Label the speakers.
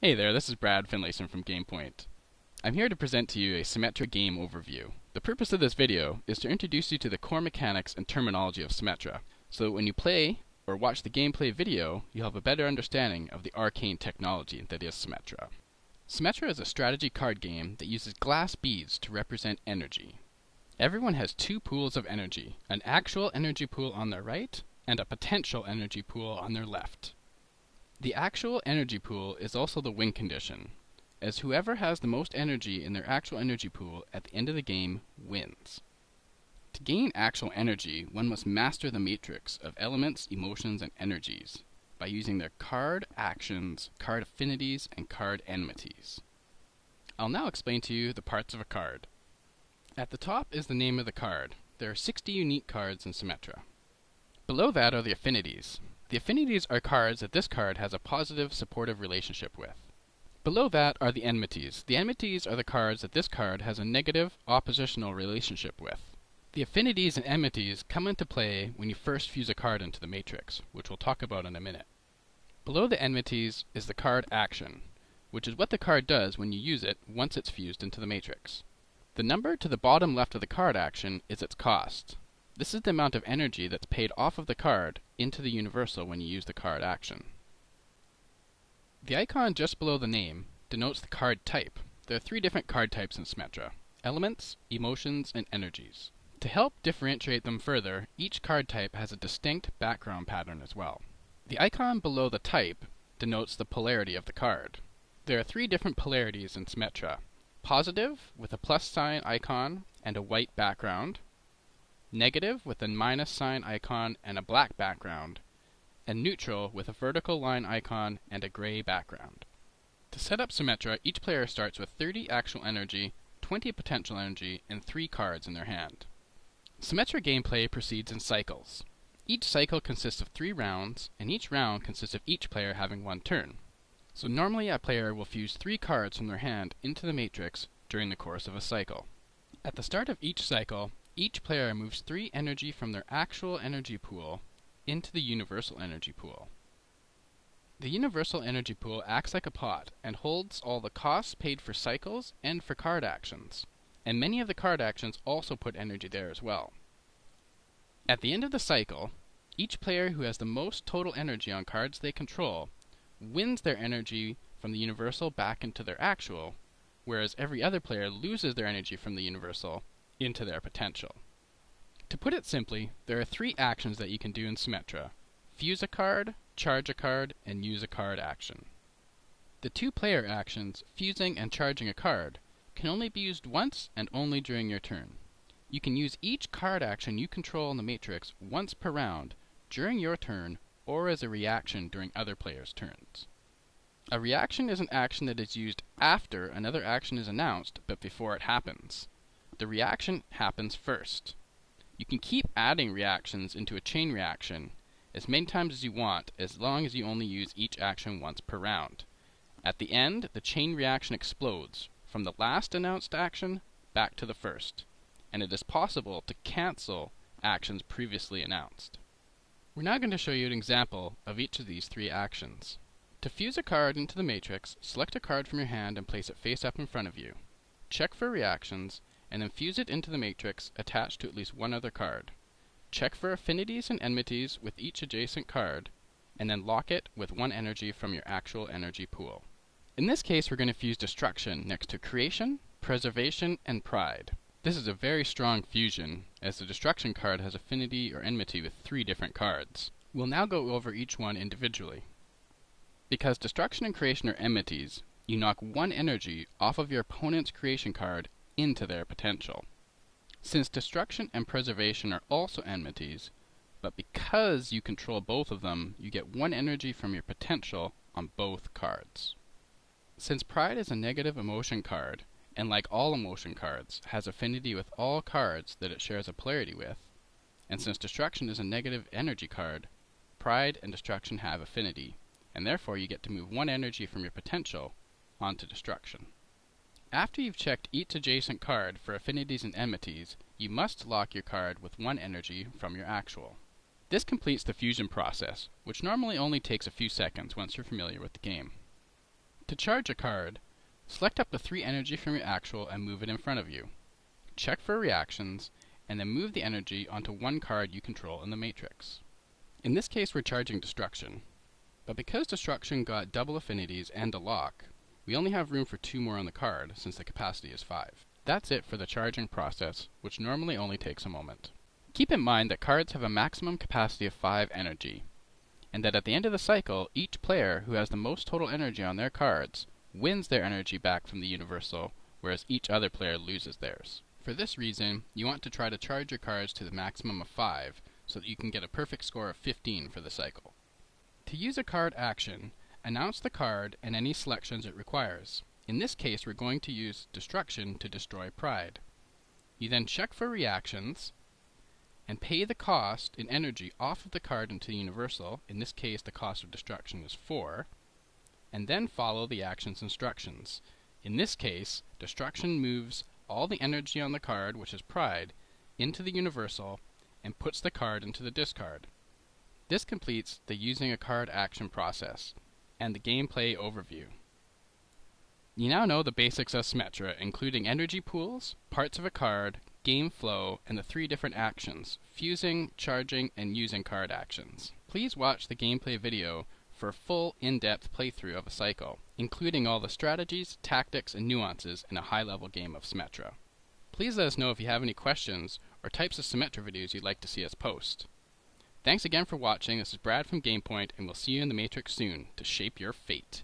Speaker 1: Hey there, this is Brad Finlayson from GamePoint. I'm here to present to you a Symetra game overview. The purpose of this video is to introduce you to the core mechanics and terminology of Symetra, so that when you play or watch the gameplay video, you'll have a better understanding of the arcane technology that is Symetra. Symetra is a strategy card game that uses glass beads to represent energy. Everyone has two pools of energy, an actual energy pool on their right and a potential energy pool on their left. The actual energy pool is also the win condition, as whoever has the most energy in their actual energy pool at the end of the game wins. To gain actual energy, one must master the matrix of elements, emotions, and energies by using their card actions, card affinities, and card enmities. I'll now explain to you the parts of a card. At the top is the name of the card. There are 60 unique cards in Symetra. Below that are the affinities. The affinities are cards that this card has a positive, supportive relationship with. Below that are the enmities. The enmities are the cards that this card has a negative, oppositional relationship with. The affinities and enmities come into play when you first fuse a card into the matrix, which we'll talk about in a minute. Below the enmities is the card action, which is what the card does when you use it once it's fused into the matrix. The number to the bottom left of the card action is its cost. This is the amount of energy that's paid off of the card into the universal when you use the card action. The icon just below the name denotes the card type. There are three different card types in Symetra: elements, emotions, and energies. To help differentiate them further, each card type has a distinct background pattern as well. The icon below the type denotes the polarity of the card. There are three different polarities in Symetra: positive with a plus sign icon and a white background, negative with a minus sign icon and a black background, and neutral with a vertical line icon and a gray background. To set up Symetra, each player starts with 30 actual energy, 20 potential energy, and 3 cards in their hand. Symetra gameplay proceeds in cycles. Each cycle consists of 3 rounds, and each round consists of each player having 1 turn. So normally a player will fuse 3 cards from their hand into the matrix during the course of a cycle. At the start of each cycle, each player moves 3 energy from their actual energy pool into the universal energy pool. The universal energy pool acts like a pot and holds all the costs paid for cycles and for card actions, and many of the card actions also put energy there as well. At the end of the cycle, each player who has the most total energy on cards they control wins their energy from the universal back into their actual, whereas every other player loses their energy from the universal into their potential. To put it simply, there are 3 actions that you can do in Symetra: fuse a card, charge a card, and use a card action. The 2 player actions, fusing and charging a card, can only be used once and only during your turn. You can use each card action you control in the matrix once per round during your turn or as a reaction during other players' turns. A reaction is an action that is used after another action is announced but before it happens. The reaction happens first. You can keep adding reactions into a chain reaction as many times as you want, as long as you only use each action once per round. At the end, the chain reaction explodes from the last announced action back to the first, and it is possible to cancel actions previously announced. We're now going to show you an example of each of these 3 actions. To fuse a card into the matrix, select a card from your hand and place it face up in front of you. Check for reactions, and then fuse it into the matrix attached to at least one other card. Check for affinities and enmities with each adjacent card, and then lock it with 1 energy from your actual energy pool. In this case, we're going to fuse destruction next to creation, preservation, and pride. This is a very strong fusion, as the destruction card has affinity or enmity with 3 different cards. We'll now go over each one individually. Because destruction and creation are enmities, you knock 1 energy off of your opponent's creation card into their potential. Since destruction and preservation are also enmities, but because you control both of them, you get 1 energy from your potential on both cards. Since pride is a negative emotion card, and like all emotion cards, has affinity with all cards that it shares a polarity with, and since destruction is a negative energy card, pride and destruction have affinity, and therefore you get to move 1 energy from your potential onto destruction. After you've checked each adjacent card for affinities and enmities, you must lock your card with 1 energy from your actual. This completes the fusion process, which normally only takes a few seconds once you're familiar with the game. To charge a card, select up to 3 energy from your actual and move it in front of you. Check for reactions, and then move the energy onto one card you control in the matrix. In this case we're charging Destruction, but because Destruction got double affinities and a lock, we only have room for 2 more on the card since the capacity is 5. That's it for the charging process, which normally only takes a moment. Keep in mind that cards have a maximum capacity of 5 energy, and that at the end of the cycle, each player who has the most total energy on their cards wins their energy back from the universal, whereas each other player loses theirs. For this reason, you want to try to charge your cards to the maximum of 5, so that you can get a perfect score of 15 for the cycle. To use a card action, announce the card and any selections it requires. In this case, we're going to use Destruction to destroy Pride. You then check for reactions, and pay the cost in energy off of the card into the universal. In this case, the cost of Destruction is 4, and then follow the action's instructions. In this case, Destruction moves all the energy on the card, which is Pride, into the universal and puts the card into the discard. This completes the using a card action process and the gameplay overview. You now know the basics of Symetra, including energy pools, parts of a card, game flow, and the 3 different actions: fusing, charging, and using card actions. Please watch the gameplay video for a full, in-depth playthrough of a cycle, including all the strategies, tactics, and nuances in a high-level game of Symetra. Please let us know if you have any questions or types of Symetra videos you'd like to see us post. Thanks again for watching. This is Brad from GamePoint, and we'll see you in the Matrix soon to shape your fate.